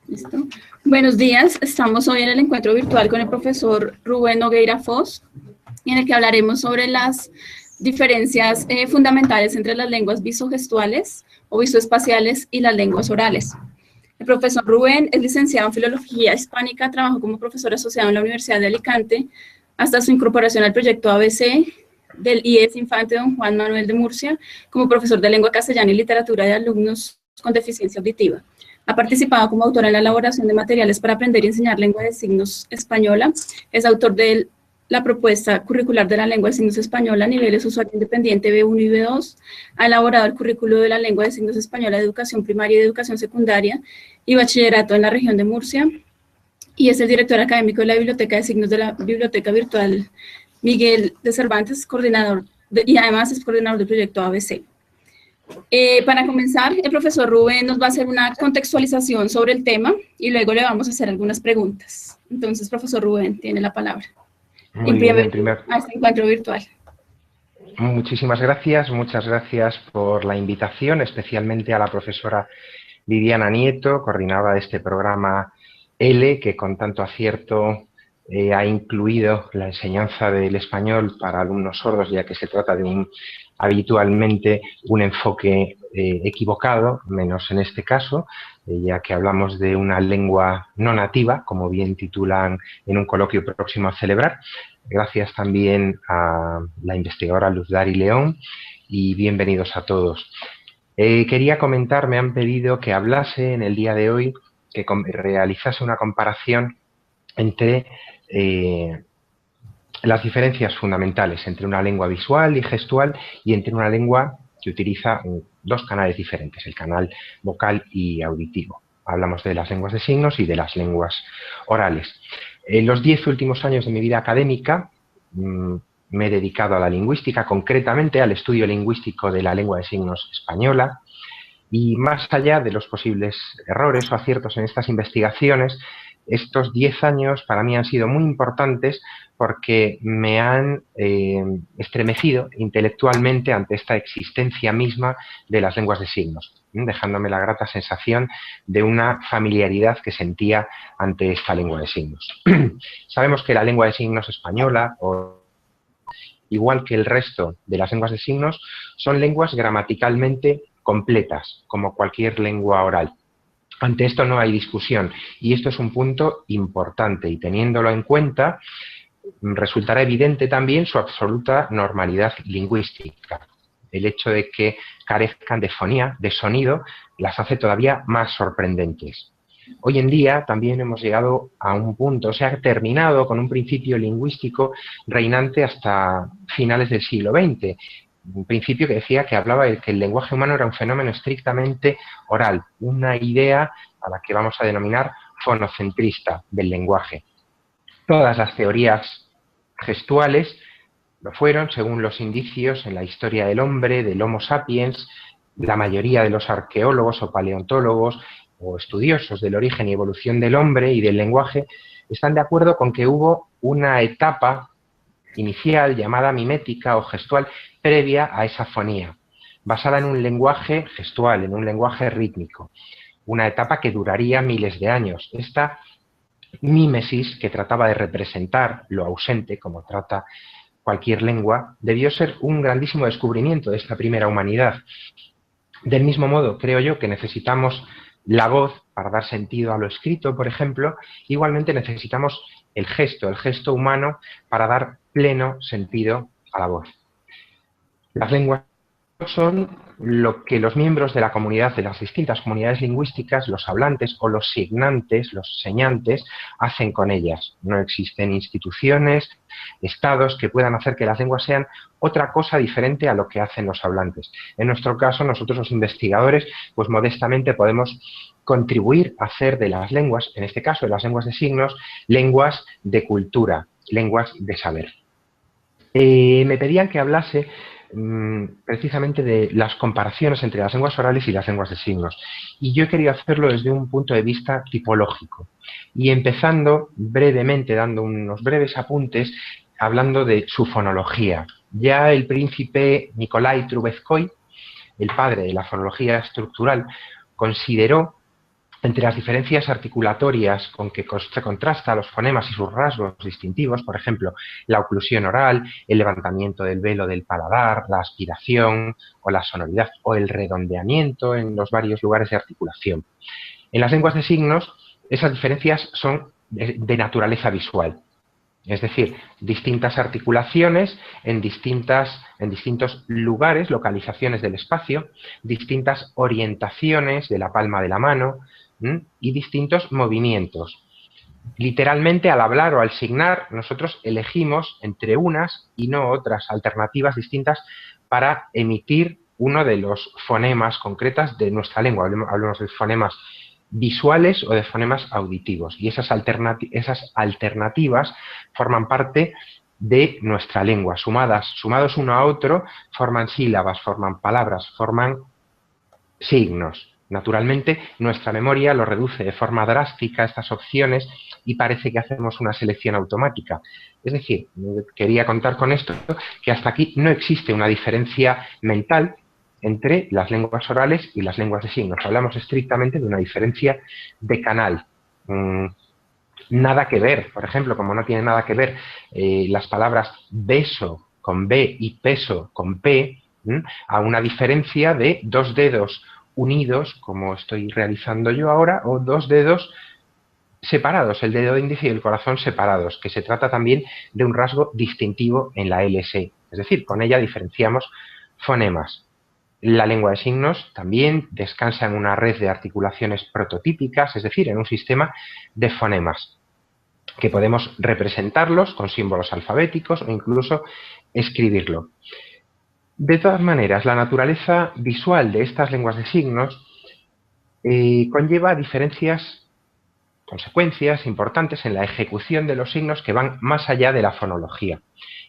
¿Listo? Buenos días, estamos hoy en el encuentro virtual con el profesor Rubén Nogueira Foz, en el que hablaremos sobre las diferencias fundamentales entre las lenguas visogestuales o visoespaciales y las lenguas orales. El profesor Rubén es licenciado en Filología Hispánica, trabajó como profesor asociado en la Universidad de Alicante hasta su incorporación al proyecto ABC del IES Infante Don Juan Manuel de Murcia como profesor de Lengua Castellana y Literatura de alumnos con deficiencia auditiva. Ha participado como autor en la elaboración de materiales para aprender y enseñar lengua de signos española. Es autor de la propuesta curricular de la lengua de signos española a niveles usuario independiente B1 y B2. Ha elaborado el currículo de la lengua de signos española de educación primaria y de educación secundaria y bachillerato en la región de Murcia. Y es el director académico de la Biblioteca de Signos de la Biblioteca Virtual Miguel de Cervantes, coordinador y además es coordinador del proyecto ABC. Para comenzar, el profesor Rubén nos va a hacer una contextualización sobre el tema y luego le vamos a hacer algunas preguntas. Entonces, profesor Rubén, tiene la palabra. Muy bien, a este encuentro virtual. Muchísimas gracias, muchas gracias por la invitación, especialmente a la profesora Viviana Nieto, coordinadora de este programa L, que con tanto acierto ha incluido la enseñanza del español para alumnos sordos, ya que se trata de habitualmente un enfoque equivocado, menos en este caso, ya que hablamos de una lengua no nativa, como bien titulan en un coloquio próximo a celebrar. Gracias también a la investigadora Luz Dari León y bienvenidos a todos. Quería comentar, me han pedido que hablase en el día de hoy, que realizase una comparación entre las diferencias fundamentales entre una lengua visual y gestual y entre una lengua que utiliza dos canales diferentes, el canal vocal y auditivo. Hablamos de las lenguas de signos y de las lenguas orales. En los 10 últimos años de mi vida académica me he dedicado a la lingüística, concretamente al estudio lingüístico de la lengua de signos española, y más allá de los posibles errores o aciertos en estas investigaciones, estos 10 años para mí han sido muy importantes porque me han estremecido intelectualmente ante esta existencia misma de las lenguas de signos, dejándome la grata sensación de una familiaridad que sentía ante esta lengua de signos. Sabemos que la lengua de signos española, igual que el resto de las lenguas de signos, son lenguas gramaticalmente completas, como cualquier lengua oral. Ante esto no hay discusión y esto es un punto importante y teniéndolo en cuenta resultará evidente también su absoluta normalidad lingüística. El hecho de que carezcan de fonía, de sonido, las hace todavía más sorprendentes. Hoy en día también hemos llegado a un punto, se ha terminado con un principio lingüístico reinante hasta finales del siglo XX, un principio que decía que hablaba de que el lenguaje humano era un fenómeno estrictamente oral, una idea a la que vamos a denominar fonocentrista del lenguaje. Todas las teorías gestuales lo fueron, según los indicios en la historia del hombre, del Homo sapiens. La mayoría de los arqueólogos o paleontólogos o estudiosos del origen y evolución del hombre y del lenguaje están de acuerdo con que hubo una etapa inicial llamada mimética o gestual previa a esa fonía, basada en un lenguaje gestual, en un lenguaje rítmico, una etapa que duraría miles de años. Esta mímesis, que trataba de representar lo ausente, como trata cualquier lengua, debió ser un grandísimo descubrimiento de esta primera humanidad. Del mismo modo, creo yo que necesitamos la voz para dar sentido a lo escrito, por ejemplo. Igualmente necesitamos el gesto humano para dar pleno sentido a la voz. Las lenguas son lo que los miembros de la comunidad, de las distintas comunidades lingüísticas, los hablantes o los signantes, los señantes, hacen con ellas. No existen instituciones, estados que puedan hacer que las lenguas sean otra cosa diferente a lo que hacen los hablantes. En nuestro caso, nosotros los investigadores, pues modestamente podemos contribuir a hacer de las lenguas, en este caso de las lenguas de signos, lenguas de cultura, lenguas de saber. Me pedían que hablase precisamente de las comparaciones entre las lenguas orales y las lenguas de signos. Y yo he querido hacerlo desde un punto de vista tipológico. Y empezando brevemente, dando unos breves apuntes, hablando de su fonología. Ya el príncipe Nikolai Trubetskói, el padre de la fonología estructural, consideró entre las diferencias articulatorias con que se contrasta los fonemas y sus rasgos distintivos, por ejemplo, la oclusión oral, el levantamiento del velo del paladar, la aspiración o la sonoridad o el redondeamiento en los varios lugares de articulación. En las lenguas de signos, esas diferencias son de naturaleza visual. Es decir, distintas articulaciones en distintos lugares, localizaciones del espacio, distintas orientaciones de la palma de la mano y distintos movimientos. Literalmente, al hablar o al signar, nosotros elegimos entre unas y no otras alternativas distintas para emitir uno de los fonemas concretas de nuestra lengua. Hablemos de fonemas visuales o de fonemas auditivos. Y esas alternativas forman parte de nuestra lengua. Sumados uno a otro, forman sílabas, forman palabras, forman signos. Naturalmente, nuestra memoria lo reduce de forma drástica a estas opciones y parece que hacemos una selección automática. Es decir, quería contar con esto que hasta aquí no existe una diferencia mental entre las lenguas orales y las lenguas de signos. Hablamos estrictamente de una diferencia de canal. Nada que ver, por ejemplo, como no tiene nada que ver las palabras beso con B y peso con P, a una diferencia de dos dedos unidos, como estoy realizando yo ahora, o dos dedos separados, el dedo índice y el corazón separados, que se trata también de un rasgo distintivo en la LSE. Es decir, con ella diferenciamos fonemas. La lengua de signos también descansa en una red de articulaciones prototípicas, es decir, en un sistema de fonemas, que podemos representarlos con símbolos alfabéticos o incluso escribirlo. De todas maneras, la naturaleza visual de estas lenguas de signos conlleva consecuencias importantes en la ejecución de los signos que van más allá de la fonología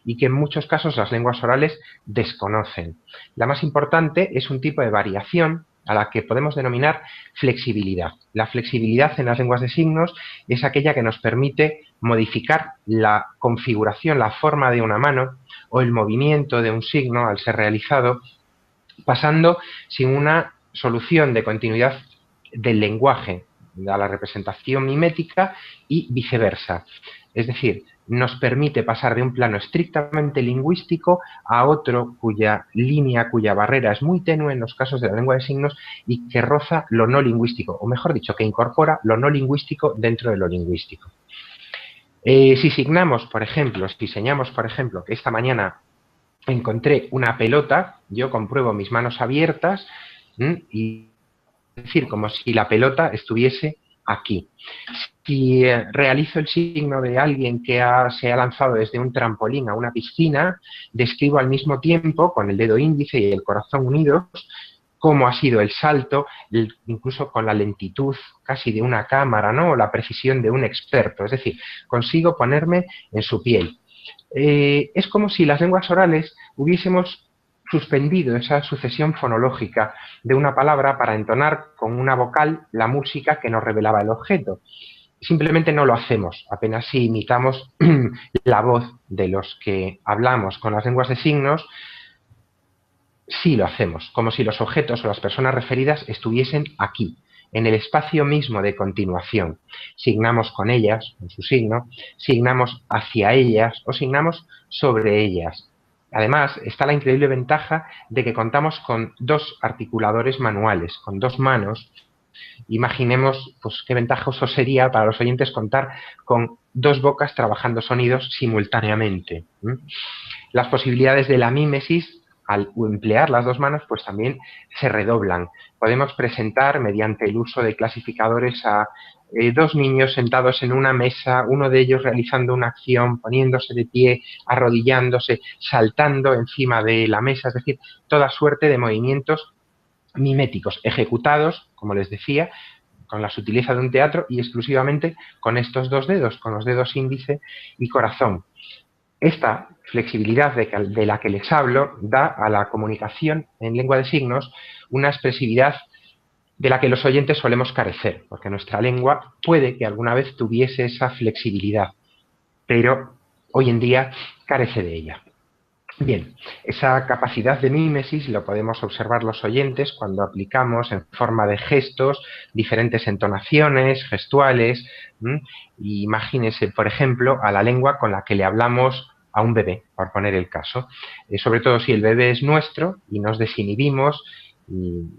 y que en muchos casos las lenguas orales desconocen. La más importante es un tipo de variación a la que podemos denominar flexibilidad. La flexibilidad en las lenguas de signos es aquella que nos permite modificar la configuración, la forma de una mano o el movimiento de un signo al ser realizado, pasando sin una solución de continuidad del lenguaje a la representación mimética y viceversa. Es decir, nos permite pasar de un plano estrictamente lingüístico a otro cuya línea, cuya barrera es muy tenue en los casos de la lengua de signos y que roza lo no lingüístico, o mejor dicho, que incorpora lo no lingüístico dentro de lo lingüístico. Si señalamos, por ejemplo, que esta mañana encontré una pelota, yo compruebo mis manos abiertas y es decir, como si la pelota estuviese aquí. Si realizo el signo de alguien que se ha lanzado desde un trampolín a una piscina, describo al mismo tiempo, con el dedo índice y el corazón unidos, cómo ha sido el salto, incluso con la lentitud casi de una cámara, ¿no? O la precisión de un experto. Es decir, consigo ponerme en su piel. Es como si las lenguas orales hubiésemos suspendido esa sucesión fonológica de una palabra para entonar con una vocal la música que nos revelaba el objeto. Simplemente no lo hacemos, apenas si imitamos la voz de los que hablamos con las lenguas de signos, sí lo hacemos, como si los objetos o las personas referidas estuviesen aquí, en el espacio mismo de continuación. Signamos con ellas, con su signo, signamos hacia ellas o signamos sobre ellas. Además, está la increíble ventaja de que contamos con dos articuladores manuales, con dos manos. Imaginemos pues, qué ventajoso sería para los oyentes contar con dos bocas trabajando sonidos simultáneamente. Las posibilidades de la mímesis, al emplear las dos manos, pues también se redoblan. Podemos presentar, mediante el uso de clasificadores, a dos niños sentados en una mesa, uno de ellos realizando una acción, poniéndose de pie, arrodillándose, saltando encima de la mesa, es decir, toda suerte de movimientos miméticos, ejecutados, como les decía, con la sutileza de un teatro y exclusivamente con estos dos dedos, con los dedos índice y corazón. Esta flexibilidad de la que les hablo da a la comunicación en lengua de signos una expresividad de la que los oyentes solemos carecer, porque nuestra lengua puede que alguna vez tuviese esa flexibilidad, pero hoy en día carece de ella. Bien, esa capacidad de mímesis lo podemos observar los oyentes cuando aplicamos en forma de gestos diferentes entonaciones gestuales. Imagínense, por ejemplo, a la lengua con la que le hablamos a un bebé, por poner el caso. Sobre todo si el bebé es nuestro y nos desinhibimos,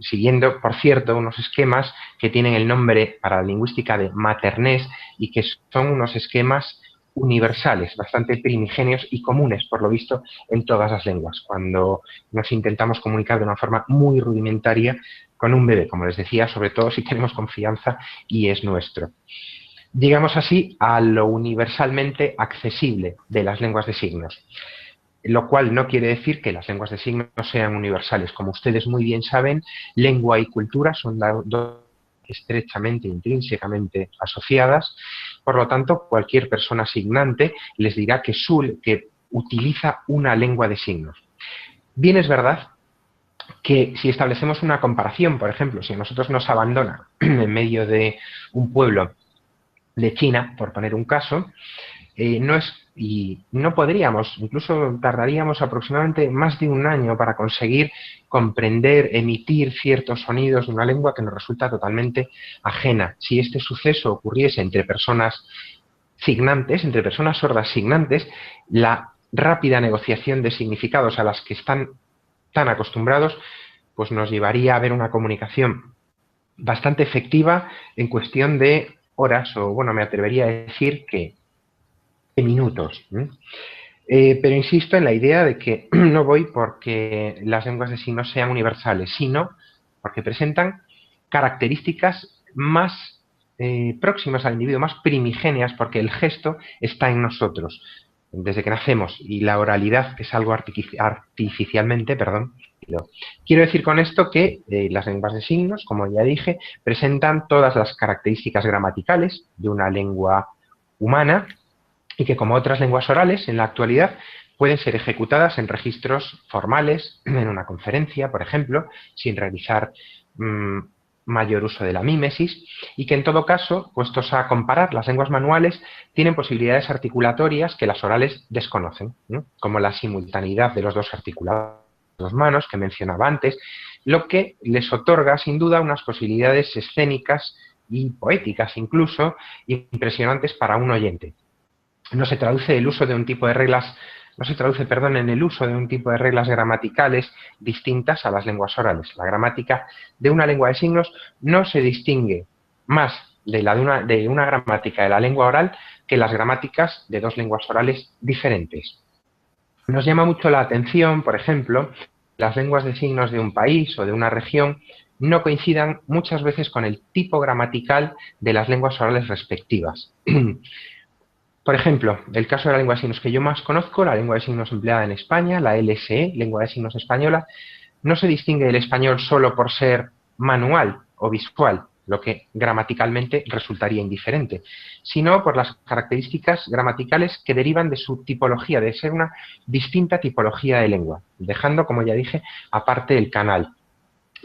siguiendo, por cierto, unos esquemas que tienen el nombre para la lingüística de maternés y que son unos esquemas universales, bastante primigenios y comunes, por lo visto, en todas las lenguas, cuando nos intentamos comunicar de una forma muy rudimentaria con un bebé, como les decía, sobre todo si tenemos confianza y es nuestro. Llegamos así a lo universalmente accesible de las lenguas de signos, lo cual no quiere decir que las lenguas de signos no sean universales. Como ustedes muy bien saben, lengua y cultura son dos estrechamente, intrínsecamente asociadas. Por lo tanto, cualquier persona signante les dirá que utiliza una lengua de signos. Bien, es verdad que si establecemos una comparación, por ejemplo, si a nosotros nos abandona en medio de un pueblo de China, por poner un caso, no podríamos, incluso tardaríamos aproximadamente más de un año para conseguir comprender, emitir ciertos sonidos de una lengua que nos resulta totalmente ajena. Si este suceso ocurriese entre personas signantes, entre personas sordas signantes, la rápida negociación de significados a las que están tan acostumbrados, pues nos llevaría a ver una comunicación bastante efectiva en cuestión de horas, o bueno, me atrevería a decir que de minutos. Pero insisto en la idea de que no voy porque las lenguas de signos sean universales, sino porque presentan características más próximas al individuo, más primigenias, porque el gesto está en nosotros desde que nacemos, y la oralidad es algo artificialmente, perdón. Quiero decir con esto que las lenguas de signos, como ya dije, presentan todas las características gramaticales de una lengua humana, y que, como otras lenguas orales en la actualidad, pueden ser ejecutadas en registros formales, en una conferencia, por ejemplo, sin realizar mayor uso de la mímesis, y que en todo caso, puestos a comparar, las lenguas manuales tienen posibilidades articulatorias que las orales desconocen, ¿no? Como la simultaneidad de los dos articulados de las manos que mencionaba antes, lo que les otorga sin duda unas posibilidades escénicas y poéticas incluso impresionantes para un oyente. No se traduce el uso de un tipo de reglas, no se traduce, perdón, en el uso de un tipo de reglas gramaticales distintas a las lenguas orales. La gramática de una lengua de signos no se distingue más de una gramática de la lengua oral que las gramáticas de dos lenguas orales diferentes. Nos llama mucho la atención, por ejemplo, las lenguas de signos de un país o de una región no coincidan muchas veces con el tipo gramatical de las lenguas orales respectivas. Por ejemplo, el caso de la lengua de signos que yo más conozco, la lengua de signos empleada en España, la LSE, lengua de signos española, no se distingue del español solo por ser manual o visual, lo que gramaticalmente resultaría indiferente, sino por las características gramaticales que derivan de su tipología, de ser una distinta tipología de lengua, dejando, como ya dije, aparte el canal.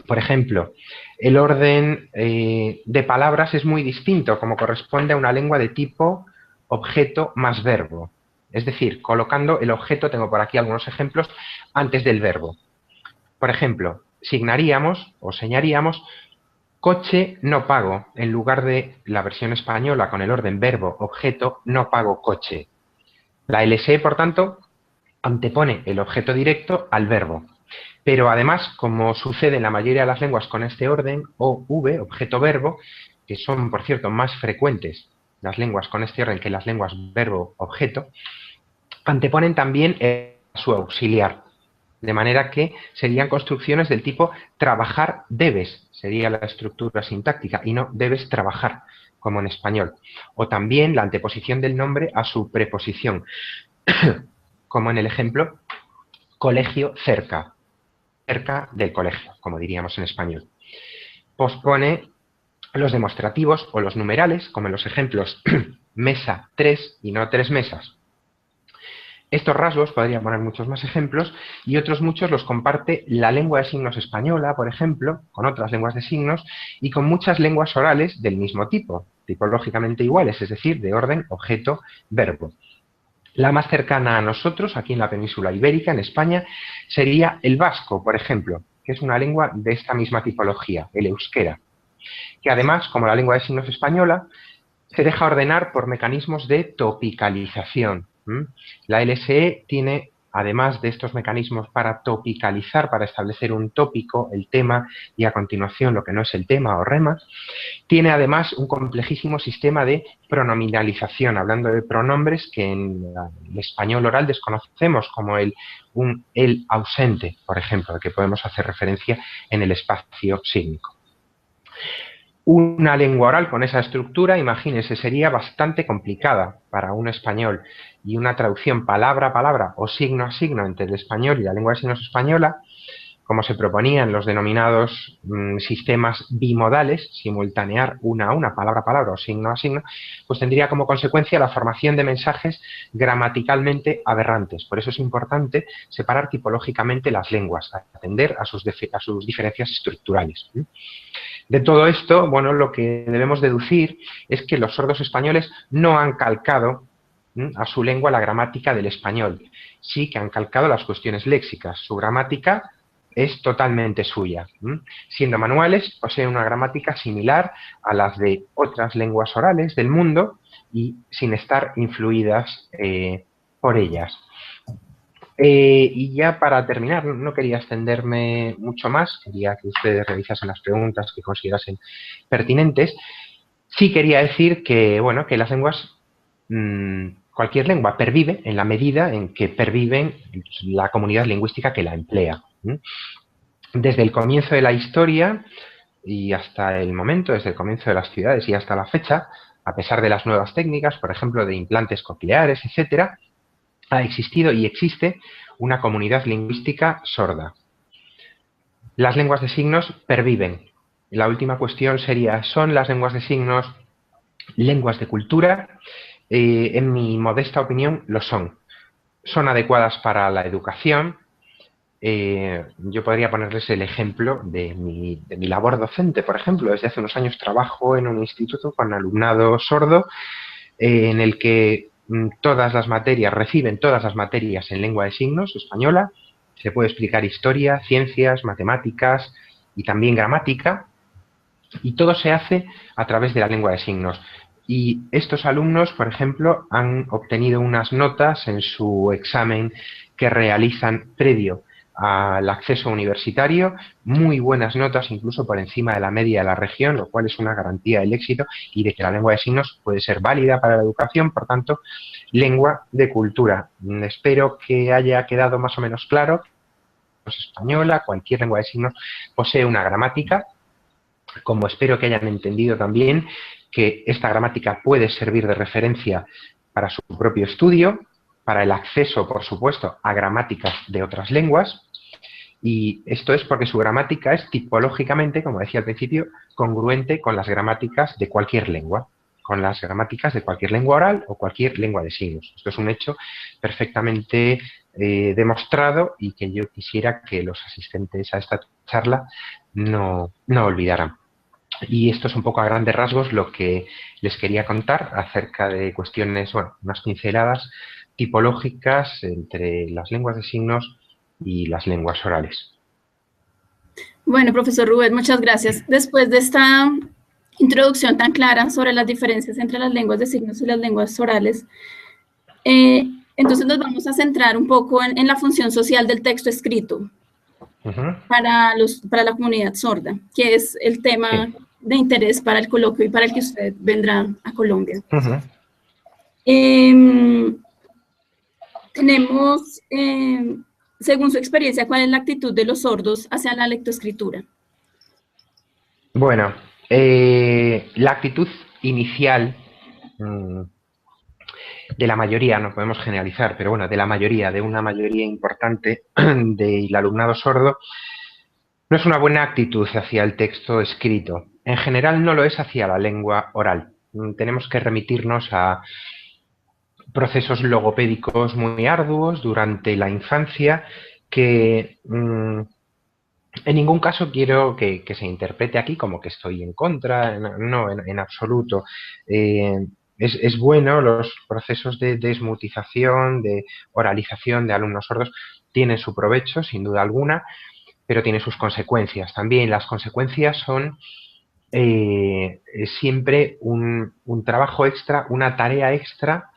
Por ejemplo, el orden de palabras es muy distinto, como corresponde a una lengua de tipo objeto más verbo. Es decir, colocando el objeto, tengo por aquí algunos ejemplos, antes del verbo. Por ejemplo, signaríamos o señaríamos coche no pago, en lugar de la versión española con el orden verbo, objeto, no pago coche. La LSE, por tanto, antepone el objeto directo al verbo. Pero además, como sucede en la mayoría de las lenguas con este orden, OV, objeto-verbo, que son, por cierto, más frecuentes las lenguas con este orden que las lenguas verbo-objeto, anteponen también su auxiliar. De manera que serían construcciones del tipo trabajar debes, sería la estructura sintáctica, y no debes trabajar, como en español. O también la anteposición del nombre a su preposición, como en el ejemplo colegio cerca del colegio, como diríamos en español. Pospone los demostrativos o los numerales, como en los ejemplos mesa 3 y no 3 mesas. Estos rasgos, podría poner muchos más ejemplos, y otros muchos los comparte la lengua de signos española, por ejemplo, con otras lenguas de signos, y con muchas lenguas orales del mismo tipo, tipológicamente iguales, es decir, de orden objeto-verbo. La más cercana a nosotros, aquí en la península ibérica, en España, sería el vasco, por ejemplo, que es una lengua de esta misma tipología, el euskera, que además, como la lengua de signos española, se deja ordenar por mecanismos de topicalización. La LSE tiene, además de estos mecanismos para topicalizar, para establecer un tópico, el tema, y a continuación lo que no es el tema o rema, tiene además un complejísimo sistema de pronominalización, hablando de pronombres que en el español oral desconocemos, como el ausente, por ejemplo, al que podemos hacer referencia en el espacio sígnico. Una lengua oral con esa estructura, imagínense, sería bastante complicada para un español, y una traducción palabra a palabra o signo a signo entre el español y la lengua de signos española, como se proponían los denominados sistemas bimodales, simultanear una a una, palabra a palabra o signo a signo, pues tendría como consecuencia la formación de mensajes gramaticalmente aberrantes. Por eso es importante separar tipológicamente las lenguas, atender a sus diferencias estructurales. De todo esto, bueno, lo que debemos deducir es que los sordos españoles no han calcado a su lengua la gramática del español, sí que han calcado las cuestiones léxicas. Su gramática es totalmente suya. Siendo manuales, poseen una gramática similar a las de otras lenguas orales del mundo y sin estar influidas por ellas. Y ya para terminar, no quería extenderme mucho más, quería que ustedes realizasen las preguntas que considerasen pertinentes. Sí quería decir que, bueno, que las lenguas, cualquier lengua pervive en la medida en que perviven la comunidad lingüística que la emplea. Desde el comienzo de la historia y hasta el momento, desde el comienzo de las ciudades y hasta la fecha, a pesar de las nuevas técnicas, por ejemplo, de implantes cocleares, etcétera, ha existido y existe una comunidad lingüística sorda. Las lenguas de signos perviven. La última cuestión sería, ¿son las lenguas de signos lenguas de cultura? En mi modesta opinión, lo son. Son adecuadas para la educación. Yo podría ponerles el ejemplo de mi labor docente, por ejemplo. Desde hace unos años trabajo en un instituto con alumnado sordo, en el que reciben todas las materias en lengua de signos española. Se puede explicar historia, ciencias, matemáticas y también gramática, y todo se hace a través de la lengua de signos. Y estos alumnos, por ejemplo, han obtenido unas notas en su examen que realizan previo al acceso universitario, muy buenas notas, incluso por encima de la media de la región, lo cual es una garantía del éxito y de que la lengua de signos puede ser válida para la educación, por tanto, lengua de cultura. Espero que haya quedado más o menos claro que española, cualquier lengua de signos posee una gramática, como espero que hayan entendido también que esta gramática puede servir de referencia para su propio estudio, para el acceso, por supuesto, a gramáticas de otras lenguas, y esto es porque su gramática es tipológicamente, como decía al principio, congruente con las gramáticas de cualquier lengua, con las gramáticas de cualquier lengua oral o cualquier lengua de signos. Esto es un hecho perfectamente demostrado y que yo quisiera que los asistentes a esta charla no olvidaran. Y esto es un poco a grandes rasgos lo que les quería contar acerca de cuestiones, bueno, unas pinceladas tipológicas entre las lenguas de signos y las lenguas orales. Bueno, profesor Rubén, muchas gracias. Después de esta introducción tan clara sobre las diferencias entre las lenguas de signos y las lenguas orales, entonces nos vamos a centrar un poco en la función social del texto escrito para la comunidad sorda, que es el tema de interés para el coloquio y para el que usted vendrá a Colombia. Tenemos, según su experiencia, ¿cuál es la actitud de los sordos hacia la lectoescritura? Bueno, la actitud inicial de la mayoría, no podemos generalizar, pero bueno, de una mayoría importante del alumnado sordo, no es una buena actitud hacia el texto escrito. En general no lo es hacia la lengua oral. Tenemos que remitirnos a procesos logopédicos muy arduos durante la infancia que en ningún caso quiero que se interprete aquí como que estoy en contra, no, en absoluto. es bueno, los procesos de desmutización, de oralización de alumnos sordos tienen su provecho, sin duda alguna, pero tiene sus consecuencias. También las consecuencias son siempre un trabajo extra, una tarea extra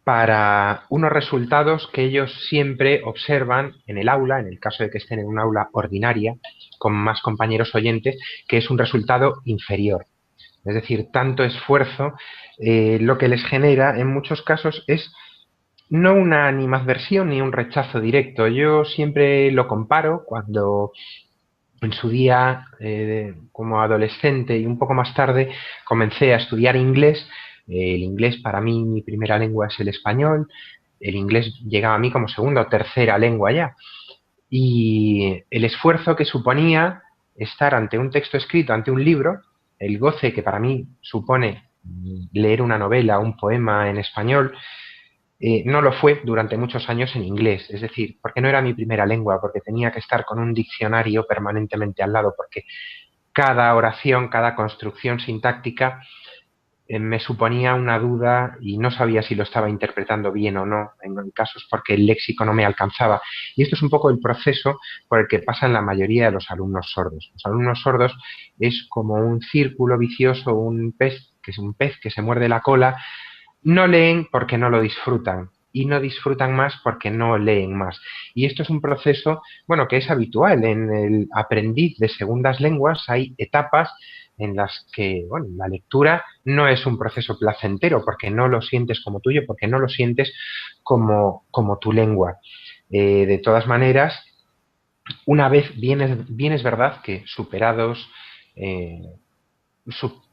para unos resultados que ellos siempre observan en el aula, en el caso de que estén en un aula ordinaria, con más compañeros oyentes, que es un resultado inferior. Es decir, tanto esfuerzo, lo que les genera en muchos casos es no una animadversión ni un rechazo directo. Yo siempre lo comparo cuando en su día, como adolescente y un poco más tarde, comencé a estudiar inglés. El inglés, para mí, mi primera lengua es el español. El inglés llegaba a mí como segunda o tercera lengua ya. Y el esfuerzo que suponía estar ante un texto escrito, ante un libro, el goce que para mí supone leer una novela, un poema en español, no lo fue durante muchos años en inglés, es decir, porque no era mi primera lengua, porque tenía que estar con un diccionario permanentemente al lado, porque cada oración, cada construcción sintáctica me suponía una duda y no sabía si lo estaba interpretando bien o no, en casos porque el léxico no me alcanzaba. Y esto es un poco el proceso por el que pasan la mayoría de los alumnos sordos. Los alumnos sordos es como un círculo vicioso, un pez, que es un pez que se muerde la cola. No leen porque no lo disfrutan y no disfrutan más porque no leen más. Y esto es un proceso, bueno, que es habitual en el aprendiz de segundas lenguas. Hay etapas en las que, bueno, la lectura no es un proceso placentero porque no lo sientes como tuyo, porque no lo sientes como tu lengua. De todas maneras, una vez bien es verdad que superados eh,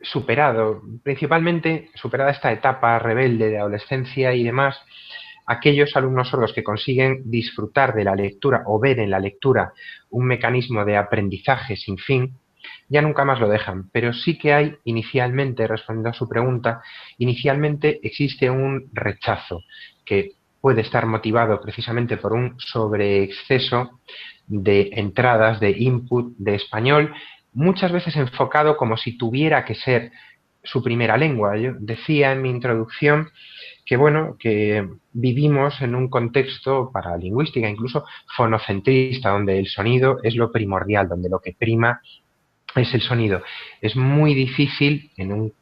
superado, principalmente superada esta etapa rebelde de adolescencia y demás, aquellos alumnos sordos que consiguen disfrutar de la lectura o ver en la lectura un mecanismo de aprendizaje sin fin, ya nunca más lo dejan. Pero sí que hay inicialmente, respondiendo a su pregunta, inicialmente existe un rechazo que puede estar motivado precisamente por un sobreexceso de entradas, de input de español, muchas veces enfocado como si tuviera que ser su primera lengua. Yo decía en mi introducción que, bueno, que vivimos en un contexto paralingüística, incluso fonocentrista, donde el sonido es lo primordial, donde lo que prima es el sonido. Es muy difícil en un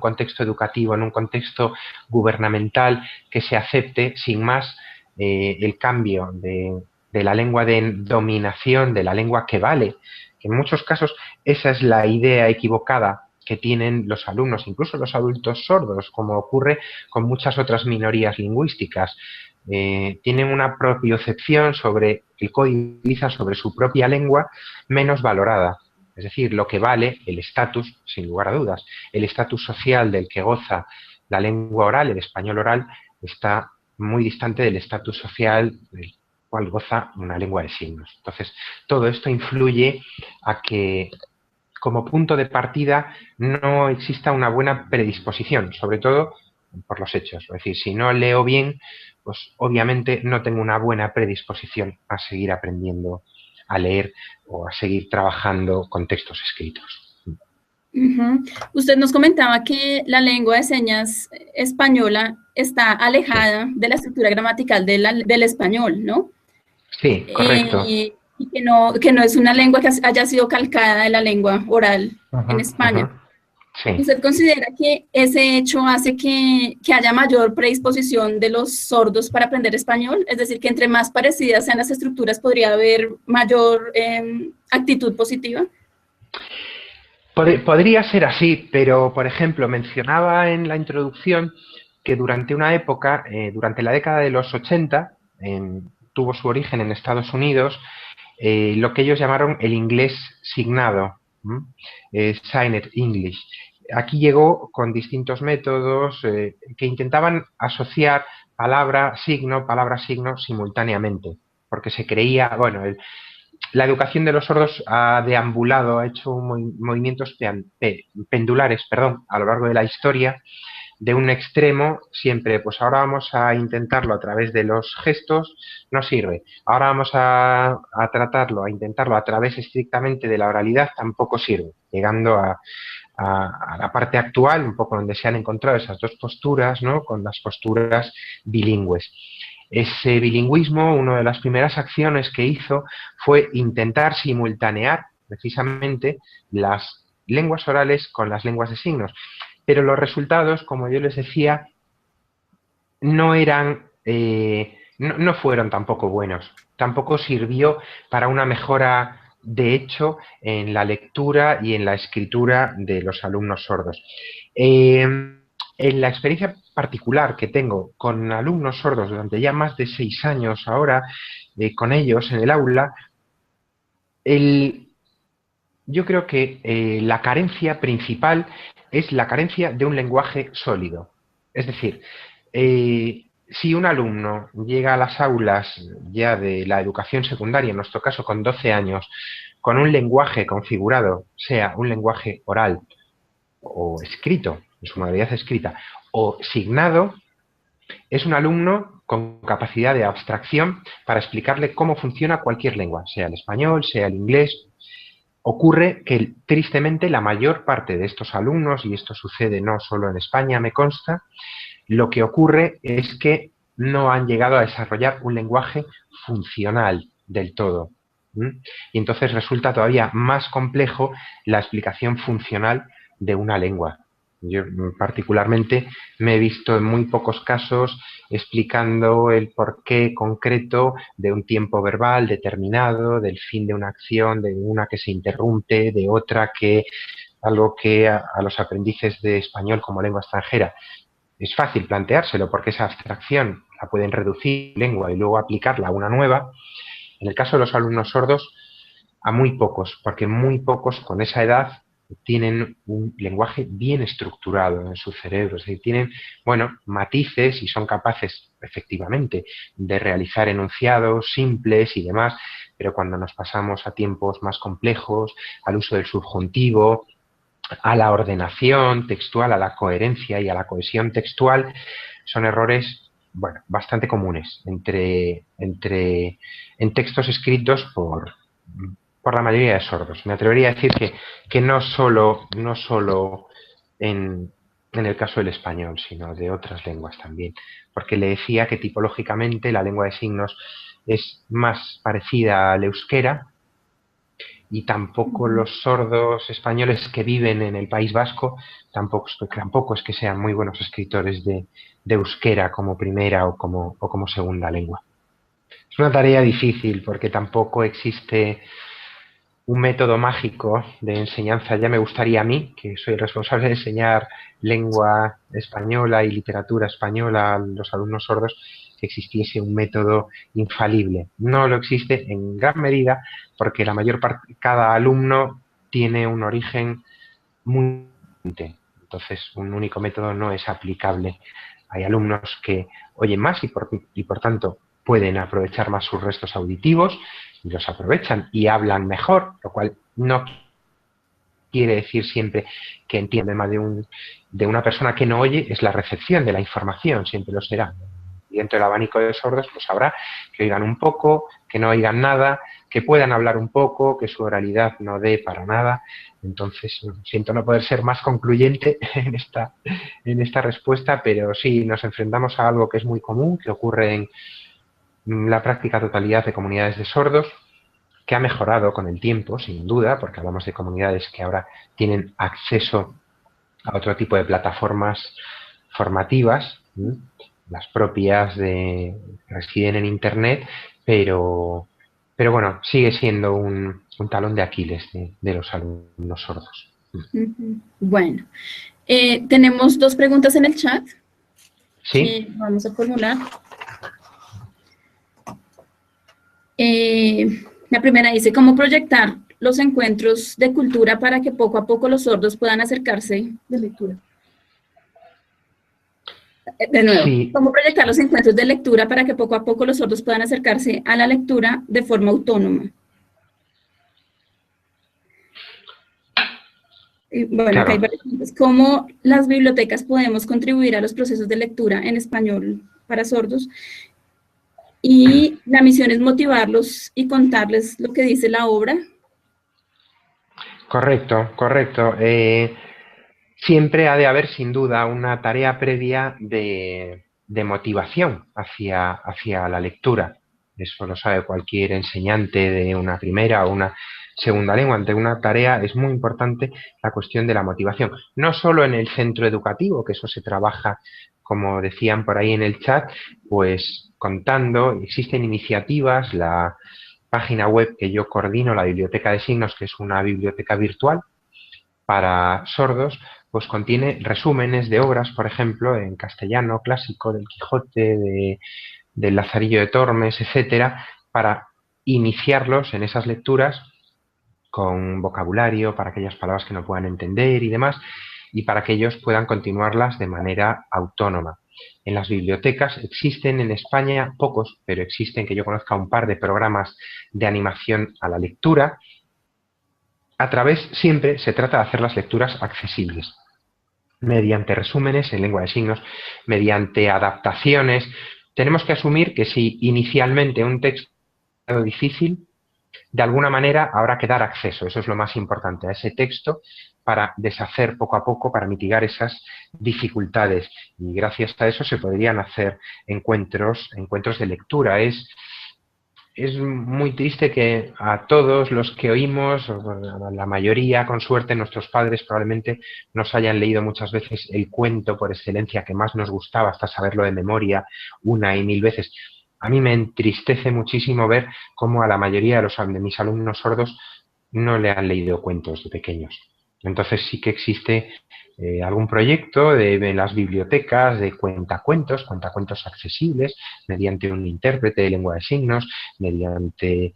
contexto educativo, en un contexto gubernamental, que se acepte sin más el cambio de la lengua de dominación, de la lengua que vale. En muchos casos esa es la idea equivocada que tienen los alumnos, incluso los adultos sordos, como ocurre con muchas otras minorías lingüísticas. Tienen una propiocepción sobre el código que utilizan sobre su propia lengua menos valorada. Es decir, lo que vale, el estatus, sin lugar a dudas, el estatus social del que goza la lengua oral, el español oral, está muy distante del estatus social del cual goza una lengua de signos. Entonces, todo esto influye a que, como punto de partida, no exista una buena predisposición, sobre todo por los hechos. Es decir, si no leo bien, pues obviamente no tengo una buena predisposición a seguir aprendiendo a leer o a seguir trabajando con textos escritos. Uh-huh. Usted nos comentaba que la lengua de señas española está alejada Sí, de la estructura gramatical del español, ¿no? sí, correcto. Y que no es una lengua que haya sido calcada de la lengua oral en España. Sí. ¿Usted considera que ese hecho hace que haya mayor predisposición de los sordos para aprender español? Es decir, que entre más parecidas sean las estructuras, podría haber mayor actitud positiva. Podría ser así, pero, por ejemplo, mencionaba en la introducción que durante una época, durante la década de los 80, tuvo su origen en Estados Unidos, lo que ellos llamaron el inglés signado, Signed English. Aquí llegó con distintos métodos que intentaban asociar palabra, signo simultáneamente, porque se creía, bueno, la educación de los sordos ha deambulado, ha hecho movimientos pendulares, perdón, a lo largo de la historia, de un extremo siempre, pues ahora vamos a intentarlo a través de los gestos, no sirve. Ahora vamos a tratarlo, a intentarlo a través estrictamente de la oralidad, tampoco sirve, llegando a la parte actual, un poco donde se han encontrado esas dos posturas, ¿no? Con las posturas bilingües. Ese bilingüismo, una de las primeras acciones que hizo fue intentar simultanear precisamente las lenguas orales con las lenguas de signos. Pero los resultados, como yo les decía, no fueron tampoco buenos. Tampoco sirvió para una mejora, de hecho, en la lectura y en la escritura de los alumnos sordos. En la experiencia particular que tengo con alumnos sordos durante ya más de 6 años ahora, con ellos en el aula, yo creo que la carencia principal es la carencia de un lenguaje sólido. Es decir, si un alumno llega a las aulas ya de la educación secundaria, en nuestro caso con 12 años, con un lenguaje configurado, sea un lenguaje oral o escrito, en su modalidad escrita, o signado, es un alumno con capacidad de abstracción para explicarle cómo funciona cualquier lengua, sea el español, sea el inglés. Ocurre que, tristemente, la mayor parte de estos alumnos, y esto sucede no solo en España, me consta, lo que ocurre es que no han llegado a desarrollar un lenguaje funcional del todo. Y entonces resulta todavía más complejo la explicación funcional de una lengua. Yo particularmente me he visto en muy pocos casos explicando el porqué concreto de un tiempo verbal determinado, del fin de una acción, de una que se interrumpe, de otra que algo que a los aprendices de español como lengua extranjera es fácil planteárselo porque esa abstracción la pueden reducir en lengua y luego aplicarla a una nueva. En el caso de los alumnos sordos, a muy pocos, porque muy pocos con esa edad tienen un lenguaje bien estructurado en su cerebro, es decir, tienen, bueno, matices y son capaces, efectivamente, de realizar enunciados simples y demás, pero cuando nos pasamos a tiempos más complejos, al uso del subjuntivo, a la ordenación textual, a la coherencia y a la cohesión textual, son errores, bueno, bastante comunes en textos escritos por la mayoría de sordos. Me atrevería a decir que no solo en el caso del español, sino de otras lenguas también. Porque le decía que tipológicamente la lengua de signos es más parecida al euskera y tampoco los sordos españoles que viven en el País Vasco tampoco es que sean muy buenos escritores de euskera como primera o como segunda lengua. Es una tarea difícil porque tampoco existe un método mágico de enseñanza. Ya me gustaría a mí, que soy responsable de enseñar lengua española y literatura española a los alumnos sordos, que existiese un método infalible. No lo existe en gran medida porque la mayor parte, cada alumno tiene un origen muy diferente. Entonces, un único método no es aplicable. Hay alumnos que oyen más y por tanto pueden aprovechar más sus restos auditivos y los aprovechan y hablan mejor, lo cual no quiere decir siempre que entiende más de una persona que no oye, es la recepción de la información, siempre lo será. Y dentro del abanico de sordos, pues habrá que oigan un poco, que no oigan nada, que puedan hablar un poco, que su oralidad no dé para nada. Entonces, siento no poder ser más concluyente en esta respuesta, pero sí nos enfrentamos a algo que es muy común, que ocurre en la práctica totalidad de comunidades de sordos, que ha mejorado con el tiempo, sin duda, porque hablamos de comunidades que ahora tienen acceso a otro tipo de plataformas formativas, las propias residen en Internet, pero bueno, sigue siendo un talón de Aquiles de los alumnos sordos. Bueno, tenemos 2 preguntas en el chat. Sí. Vamos a formular. La primera dice, ¿cómo proyectar los encuentros de cultura para que poco a poco los sordos puedan acercarse de lectura? De nuevo, sí. ¿Cómo proyectar los encuentros de lectura para que poco a poco los sordos puedan acercarse a la lectura de forma autónoma? Bueno, claro. Acá hay varias preguntas. ¿Cómo las bibliotecas podemos contribuir a los procesos de lectura en español para sordos? Y la misión es motivarlos y contarles lo que dice la obra. Correcto, correcto. siempre ha de haber, sin duda, una tarea previa de motivación hacia la lectura. Eso lo sabe cualquier enseñante de una primera o una segunda lengua. Ante una tarea es muy importante la cuestión de la motivación. No solo en el centro educativo, que eso se trabaja, como decían por ahí en el chat, pues contando, existen iniciativas, la página web que yo coordino, la Biblioteca de Signos, que es una biblioteca virtual para sordos, pues contiene resúmenes de obras, por ejemplo, en castellano clásico, del Quijote, del Lazarillo de Tormes, etcétera, para iniciarlos en esas lecturas con vocabulario para aquellas palabras que no puedan entender y demás, y para que ellos puedan continuarlas de manera autónoma. En las bibliotecas existen en España pocos, pero existen, que yo conozca, un par de programas de animación a la lectura. A través, siempre se trata de hacer las lecturas accesibles, mediante resúmenes en lengua de signos, mediante adaptaciones. Tenemos que asumir que si inicialmente un texto es difícil, de alguna manera habrá que dar acceso, eso es lo más importante, a ese texto para deshacer poco a poco, para mitigar esas dificultades. Y gracias a eso se podrían hacer encuentros de lectura. Es muy triste que a todos los que oímos, a la mayoría, con suerte, nuestros padres probablemente nos hayan leído muchas veces el cuento por excelencia que más nos gustaba, hasta saberlo de memoria una y mil veces. A mí me entristece muchísimo ver cómo a la mayoría de mis alumnos sordos no le han leído cuentos de pequeños. Entonces sí que existe algún proyecto de las bibliotecas de cuentacuentos accesibles, mediante un intérprete de lengua de signos, mediante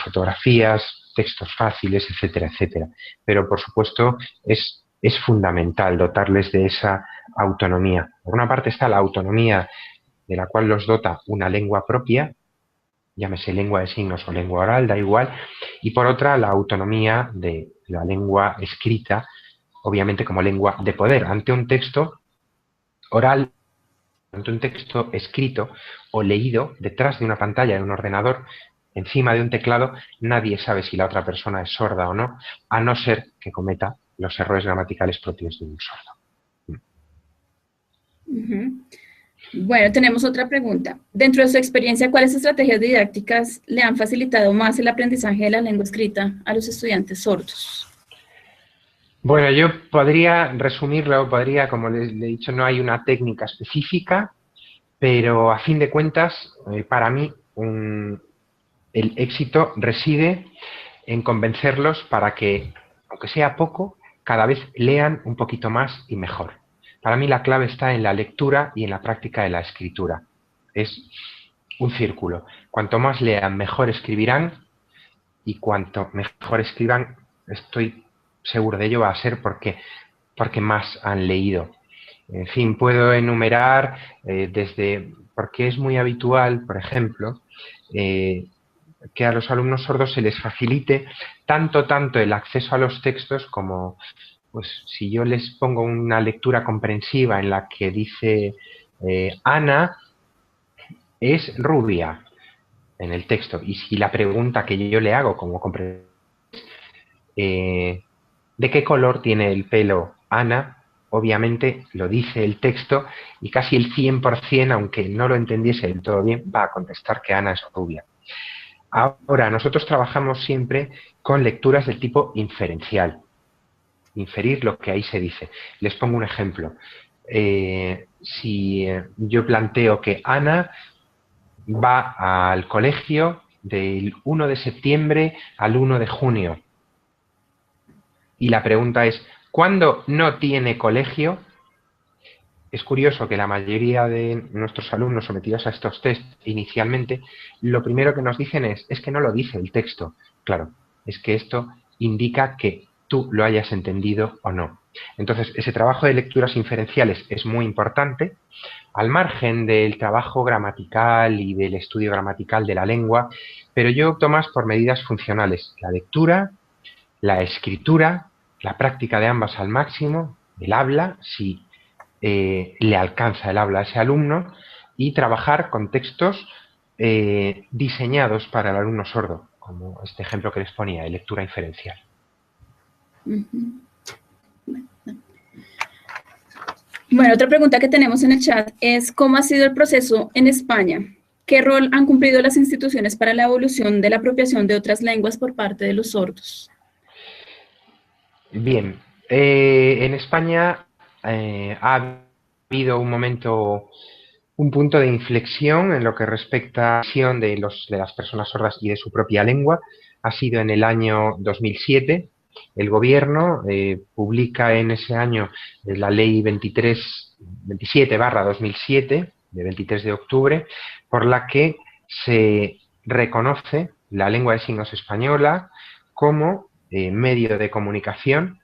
fotografías, textos fáciles, etcétera, etcétera. Pero, por supuesto, es fundamental dotarles de esa autonomía. Por una parte está la autonomía de la cual los dota una lengua propia, llámese lengua de signos o lengua oral, da igual, y por otra la autonomía de la lengua escrita, obviamente como lengua de poder. Ante un texto oral, ante un texto escrito o leído detrás de una pantalla de un ordenador, encima de un teclado, nadie sabe si la otra persona es sorda o no, a no ser que cometa los errores gramaticales propios de un sordo. Ujú. Bueno, tenemos otra pregunta. Dentro de su experiencia, ¿cuáles estrategias didácticas le han facilitado más el aprendizaje de la lengua escrita a los estudiantes sordos? Bueno, yo podría resumirlo, como le he dicho, no hay una técnica específica, pero a fin de cuentas, para mí, el éxito reside en convencerlos para que, aunque sea poco, cada vez lean un poquito más y mejor. Para mí la clave está en la lectura y en la práctica de la escritura. Es un círculo. Cuanto más lean, mejor escribirán, y cuanto mejor escriban, estoy seguro de ello, va a ser porque más han leído. En fin, puedo enumerar porque es muy habitual, por ejemplo, que a los alumnos sordos se les facilite tanto el acceso a los textos como, pues, si yo les pongo una lectura comprensiva en la que dice Ana es rubia en el texto, y si la pregunta que yo le hago como ¿de qué color tiene el pelo Ana? Obviamente lo dice el texto y casi el 100%, aunque no lo entendiese del todo bien, va a contestar que Ana es rubia. Ahora, nosotros trabajamos siempre con lecturas del tipo inferencial. Inferir lo que ahí se dice. Les pongo un ejemplo. Si yo planteo que Ana va al colegio del 1 de septiembre al 1 de junio, y la pregunta es, ¿cuándo no tiene colegio? Es curioso que la mayoría de nuestros alumnos sometidos a estos test inicialmente, lo primero que nos dicen es que no lo dice el texto. Claro, es que esto indica que tú lo hayas entendido o no. Entonces, ese trabajo de lecturas inferenciales es muy importante, al margen del trabajo gramatical y del estudio gramatical de la lengua, pero yo opto más por medidas funcionales. La lectura, la escritura, la práctica de ambas al máximo, el habla, si le alcanza el habla a ese alumno, y trabajar con textos diseñados para el alumno sordo, como este ejemplo que les ponía, de lectura inferencial. Bueno, otra pregunta que tenemos en el chat es ¿cómo ha sido el proceso en España? ¿Qué rol han cumplido las instituciones para la evolución de la apropiación de otras lenguas por parte de los sordos? Bien, en España ha habido un punto de inflexión en lo que respecta a la visión de las personas sordas y de su propia lengua. Ha sido en el año 2007. El gobierno publica en ese año la ley 27/2007, de 23 de octubre, por la que se reconoce la lengua de signos española como medio de comunicación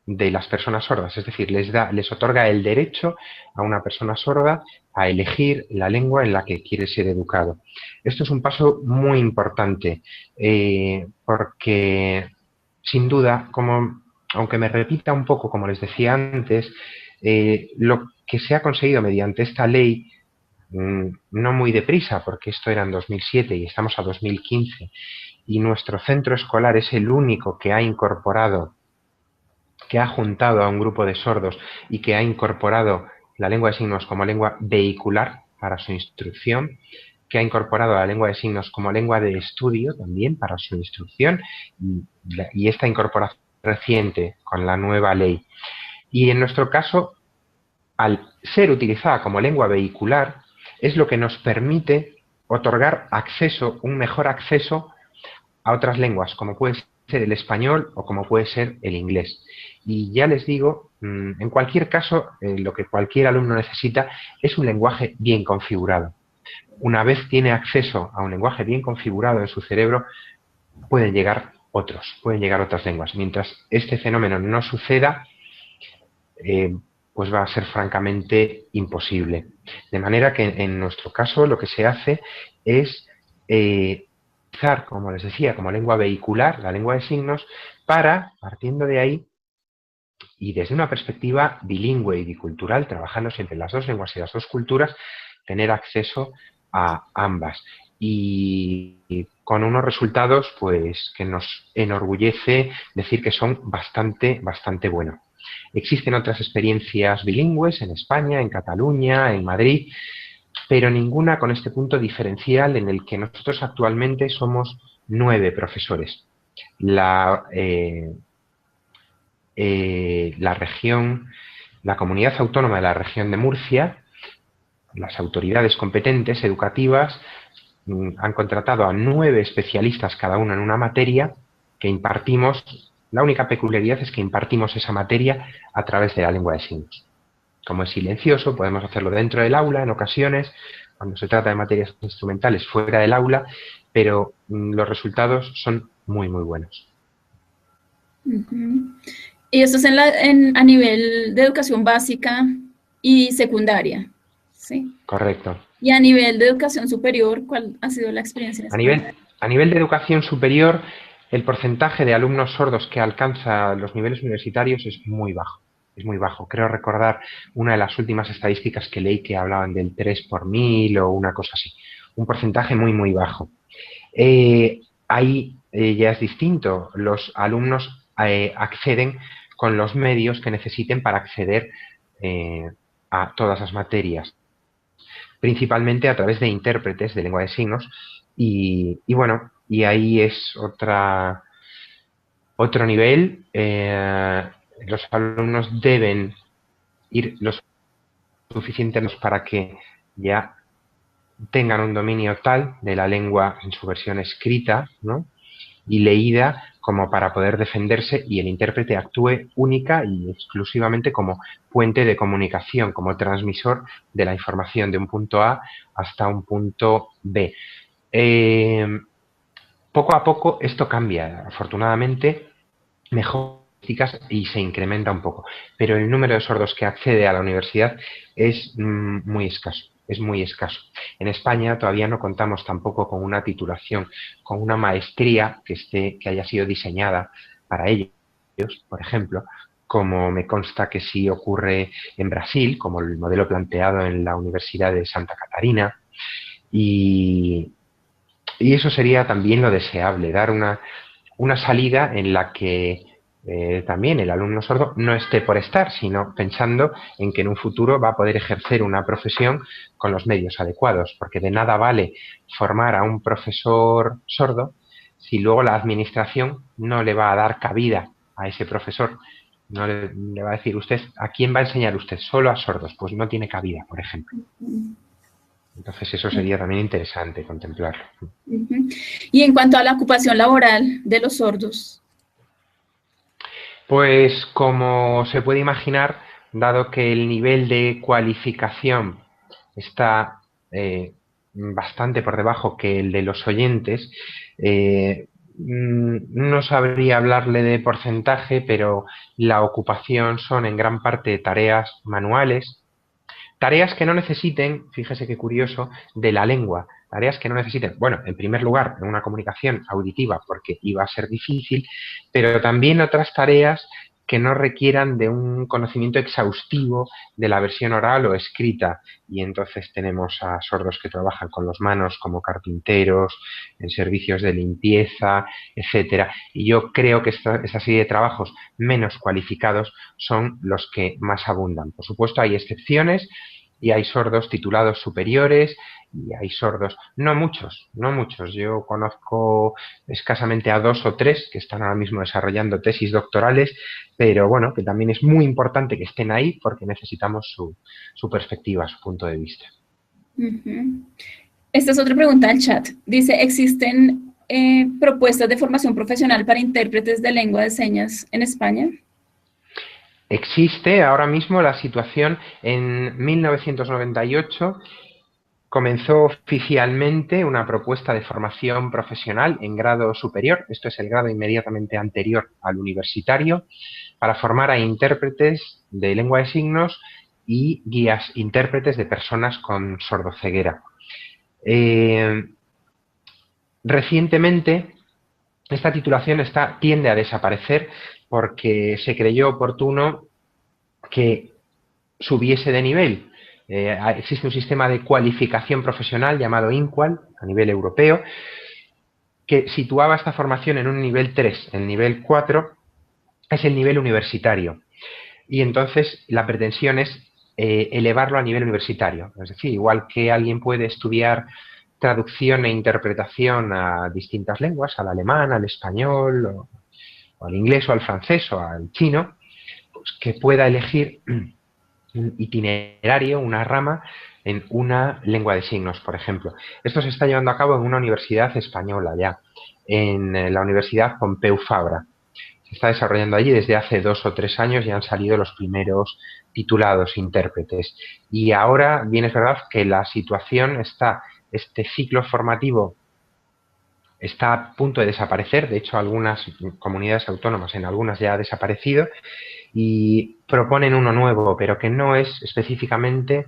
de las personas sordas, es decir, les otorga el derecho a una persona sorda a elegir la lengua en la que quiere ser educado. Esto es un paso muy importante porque, sin duda, aunque me repita un poco, como les decía antes, lo que se ha conseguido mediante esta ley, no muy deprisa, porque esto era en 2007 y estamos a 2015, y nuestro centro escolar es el único que ha juntado a un grupo de sordos y que ha incorporado la lengua de signos como lengua vehicular para su instrucción, que ha incorporado la lengua de signos como lengua de estudio también para su instrucción, y esta incorporación reciente con la nueva ley. Y en nuestro caso, al ser utilizada como lengua vehicular, es lo que nos permite otorgar un mejor acceso a otras lenguas, como puede ser el español o como puede ser el inglés. Y ya les digo, en cualquier caso, lo que cualquier alumno necesita es un lenguaje bien configurado. Una vez tiene acceso a un lenguaje bien configurado en su cerebro, pueden llegar otras lenguas. Mientras este fenómeno no suceda, pues va a ser francamente imposible. De manera que en nuestro caso lo que se hace es utilizar, como les decía, como lengua vehicular, la lengua de signos, para, partiendo de ahí, y desde una perspectiva bilingüe y bicultural, trabajando siempre en las dos lenguas y las dos culturas, tener acceso a ambas. Y con unos resultados pues que nos enorgullece decir que son bastante buenos. Existen otras experiencias bilingües en España, en Cataluña, en Madrid, pero ninguna con este punto diferencial en el que nosotros actualmente somos 9 profesores. La comunidad autónoma de la región de Murcia, las autoridades competentes educativas han contratado a 9 especialistas cada uno en una materia que impartimos. La única peculiaridad es que impartimos esa materia a través de la lengua de signos. Como es silencioso, podemos hacerlo dentro del aula en ocasiones, cuando se trata de materias instrumentales fuera del aula, pero los resultados son muy buenos. Y esto es a nivel de educación básica y secundaria, ¿sí? Correcto. Y a nivel de educación superior, ¿cuál ha sido la experiencia en España? A nivel de educación superior, el porcentaje de alumnos sordos que alcanza los niveles universitarios es muy bajo. Es muy bajo. Creo recordar una de las últimas estadísticas que leí que hablaban del 3 por 1000 o una cosa así. Un porcentaje muy bajo. Ahí ya es distinto. Los alumnos acceden con los medios que necesiten para acceder a todas las materias, principalmente a través de intérpretes de lengua de signos, y bueno, y ahí es otro nivel. Los alumnos deben ir lo suficientemente para que ya tengan un dominio tal de la lengua en su versión escrita, ¿no?, y leída, como para poder defenderse, y el intérprete actúe única y exclusivamente como puente de comunicación, como transmisor de la información de un punto A hasta un punto B. Poco a poco esto cambia, afortunadamente, mejor y se incrementa un poco, pero el número de sordos que accede a la universidad es muy escaso. Es muy escaso. En España todavía no contamos tampoco con una titulación, con una maestría que haya sido diseñada para ellos, por ejemplo, como me consta que sí ocurre en Brasil, como el modelo planteado en la Universidad de Santa Catarina, y eso sería también lo deseable, dar una salida en la que también el alumno sordo no esté por estar, sino pensando en que en un futuro va a poder ejercer una profesión con los medios adecuados, porque de nada vale formar a un profesor sordo si luego la administración no le va a dar cabida a ese profesor. No le va a decir usted, ¿a quién va a enseñar usted? Solo a sordos. Pues no tiene cabida, por ejemplo. Entonces eso sería también interesante contemplarlo. Y en cuanto a la ocupación laboral de los sordos. Pues como se puede imaginar, dado que el nivel de cualificación está bastante por debajo que el de los oyentes, no sabría hablarle de porcentaje, pero la ocupación son en gran parte tareas manuales, tareas que no necesiten, fíjese qué curioso, de la lengua. Tareas que no necesiten, bueno, en primer lugar, una comunicación auditiva, porque iba a ser difícil, pero también otras tareas que no requieran de un conocimiento exhaustivo de la versión oral o escrita. Y entonces tenemos a sordos que trabajan con las manos como carpinteros, en servicios de limpieza, etcétera. Y yo creo que esta serie de trabajos menos cualificados son los que más abundan. Por supuesto, hay excepciones, y hay sordos titulados superiores y hay sordos, no muchos, no muchos. Yo conozco escasamente a 2 o 3 que están ahora mismo desarrollando tesis doctorales, pero bueno, que también es muy importante que estén ahí porque necesitamos su perspectiva, su punto de vista. Esta es otra pregunta del chat. Dice, ¿existen propuestas de formación profesional para intérpretes de lengua de señas en España? Existe ahora mismo la situación. En 1998 comenzó oficialmente una propuesta de formación profesional en grado superior, esto es el grado inmediatamente anterior al universitario, para formar a intérpretes de lengua de signos y guías intérpretes de personas con sordoceguera. Recientemente esta titulación tiende a desaparecer porque se creyó oportuno que subiese de nivel. Existe un sistema de cualificación profesional llamado INQUAL a nivel europeo que situaba esta formación en un nivel 3. El nivel 4 es el nivel universitario y entonces la pretensión es elevarlo a nivel universitario. Es decir, igual que alguien puede estudiar traducción e interpretación a distintas lenguas, al alemán, al español, o al inglés o al francés o al chino, pues que pueda elegir un itinerario, una rama en una lengua de signos, por ejemplo. Esto se está llevando a cabo en una universidad española ya, en la Universidad Pompeu Fabra. Se está desarrollando allí desde hace 2 o 3 años y han salido los primeros titulados intérpretes. Y ahora bien es verdad que la situación este ciclo formativo está a punto de desaparecer. De hecho, algunas comunidades autónomas, en algunas ya ha desaparecido, y proponen uno nuevo, pero que no es específicamente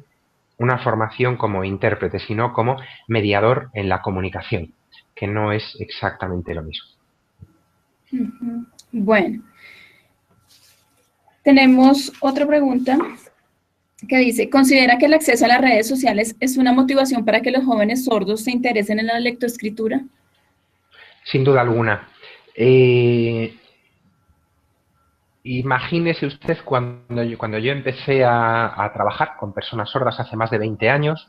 una formación como intérprete, sino como mediador en la comunicación, que no es exactamente lo mismo. Bueno, tenemos otra pregunta que dice, ¿considera que el acceso a las redes sociales es una motivación para que los jóvenes sordos se interesen en la lectoescritura? Sin duda alguna. Imagínese usted cuando yo empecé a trabajar con personas sordas hace más de 20 años,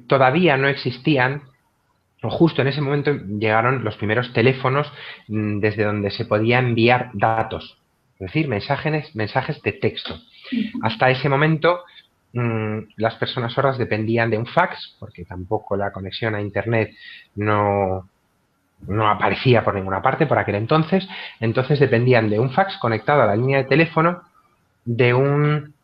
todavía no existían, o justo en ese momento llegaron los primeros teléfonos desde donde se podía enviar datos, es decir, mensajes de texto. Hasta ese momento las personas sordas dependían de un fax, porque tampoco la conexión a internet no aparecía por ninguna parte por aquel entonces dependían de un fax conectado a la línea de teléfono, de un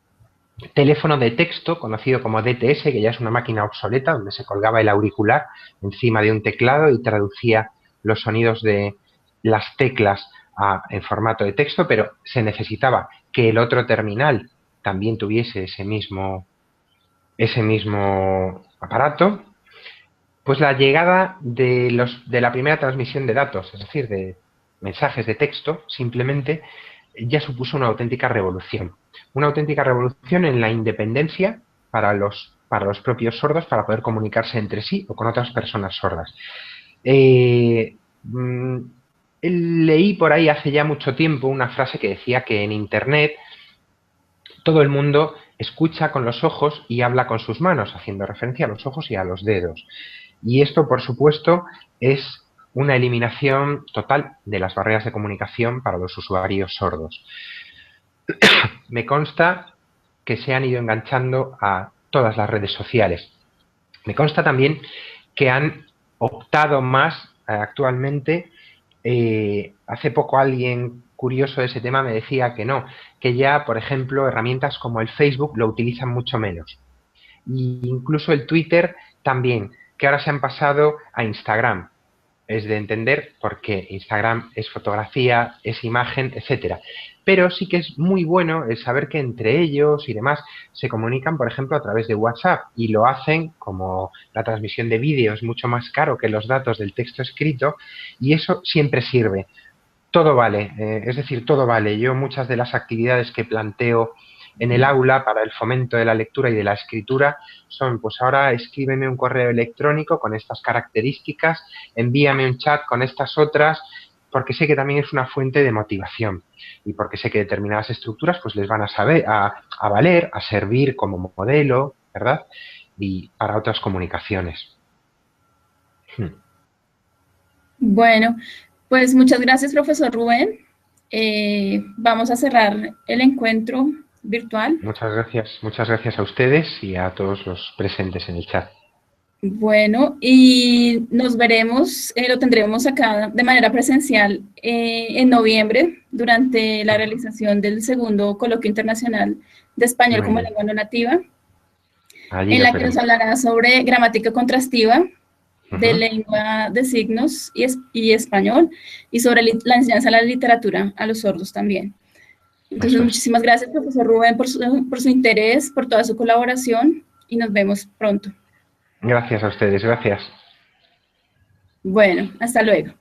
teléfono de texto conocido como DTS, que ya es una máquina obsoleta, donde se colgaba el auricular encima de un teclado y traducía los sonidos de las teclas en formato de texto, pero se necesitaba que el otro terminal también tuviese ese mismo aparato. Pues la llegada de la primera transmisión de datos, es decir, de mensajes de texto, simplemente ya supuso una auténtica revolución. Una auténtica revolución en la independencia para los propios sordos, para poder comunicarse entre sí o con otras personas sordas. leí por ahí hace ya mucho tiempo una frase que decía que en Internet todo el mundo escucha con los ojos y habla con sus manos, haciendo referencia a los ojos y a los dedos. Y esto, por supuesto, es una eliminación total de las barreras de comunicación para los usuarios sordos. Me consta que se han ido enganchando a todas las redes sociales. Me consta también que han optado más actualmente. Hace poco alguien curioso de ese tema me decía que no, que ya, por ejemplo, herramientas como el Facebook lo utilizan mucho menos. E incluso el Twitter también, que ahora se han pasado a Instagram. Es de entender porque Instagram es fotografía, es imagen, etcétera. Pero sí que es muy bueno el saber que entre ellos y demás se comunican, por ejemplo, a través de WhatsApp y lo hacen como la transmisión de vídeo es mucho más caro que los datos del texto escrito y eso siempre sirve. Todo vale, es decir, todo vale. Yo muchas de las actividades que planteo en el aula para el fomento de la lectura y de la escritura son, pues ahora escríbeme un correo electrónico con estas características, envíame un chat con estas otras, porque sé que también es una fuente de motivación y porque sé que determinadas estructuras pues les van a valer, a servir como modelo, ¿verdad? Y para otras comunicaciones. Bueno, pues muchas gracias, profesor Rubén. Vamos a cerrar el encuentro virtual. Muchas gracias a ustedes y a todos los presentes en el chat. Bueno, y nos veremos, lo tendremos acá de manera presencial en noviembre durante la realización del segundo coloquio internacional de español como lengua no nativa, en la que nos hablará sobre gramática contrastiva, de lengua de signos y español, y sobre la enseñanza de la literatura a los sordos también. Entonces, muchísimas gracias, profesor Rubén, por su interés, por toda su colaboración, y nos vemos pronto. Gracias a ustedes, gracias. Bueno, hasta luego.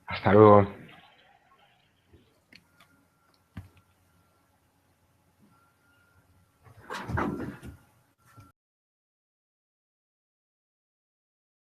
Hasta luego.